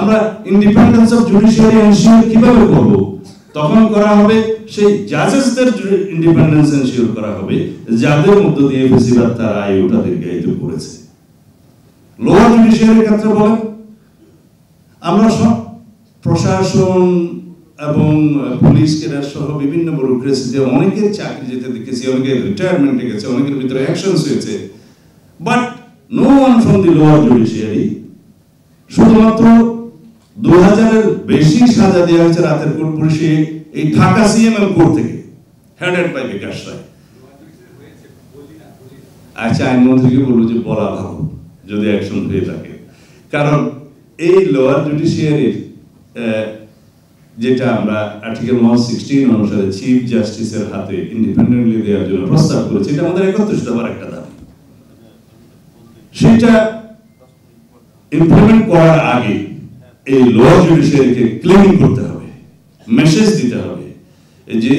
আমরা independence of judiciary ensure কিভাবে করব? তখন করা হবে সেই জাজেসদের ইন্ডিপেন্ডেন্স এনশিওর করা হবে যাদের মধ্য দিয়ে বেশিরভাগ তার আয়ুটা দীর্ঘায়িত করেছে। লোয়ার জুডিশিয়ারির ক্ষেত্রে বলেন, আমরা সব প্রশাসন এবং পুলিশ ক্যাডার সহ বিভিন্ন ব্যুরোক্রেসিতে অনেকের চাকরি যেতে দেখেছি, অনেকের রিটায়ারমেন্টে গেছে, অনেকের ভিতরে অ্যাকশনস হয়েছে, but no one from the lower judiciary. শুধুমাত্র 2000-এর বেশি সাজা দেওয়া হয়েছে রাতের কোর্ট পুলিশে এই ঢাকা সিএমএম কোর্ট থেকে, হেডেড বাই বিকাশ রায়। আচ্ছা, আইনমন্ত্রীকে বলবো যে বলা ভালো যদি অ্যাকশন হয়ে থাকে, কারণ এই লোয়ার জুডিশিয়ারির যেটা আমরা আর্টিকেল 116 অনুসারে চিফ জাস্টিসের হাতে ইন্ডিপেন্ডেন্টলি দেওয়ার জন্য প্রস্তাব করেছি, এটা আমাদের 31 দফার একটা দাবি। সেটা ইমপ্লিমেন্ট করার আগে এই লোয়ার জুডিশিয়ারিকে ক্লিনিং করতে হবে, মেসেজ দিতে হবে যে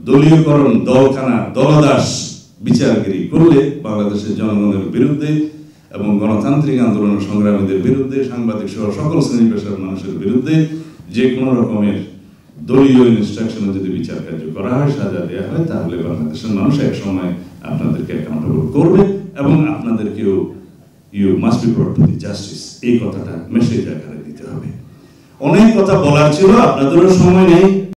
দলীয়করণ, দলখানা, দলদাস বিচারগিরি করলে বাংলাদেশের জনগণের বিরুদ্ধে এবং গণতান্ত্রিক আন্দোলন সংগ্রামীদের বিরুদ্ধে, সাংবাদিক সহ সকল শ্রেণী পেশার মানুষের বিরুদ্ধে যে কোনো রকমের দলীয় ইনস্ট্রাকশনে যদি বিচার কার্য করা হয়, সাজা দেওয়া হয়, তাহলে বাংলাদেশের মানুষ এক সময় আপনাদেরকে অ্যাকাউন্টেবল করবে এবং আপনাদেরকেও you must be brought to the justice, এই কথাটা মেসেজ আকারে দিতে হবে। অনেক কথা বলার ছিল, আপনাদেরও সময় নেই।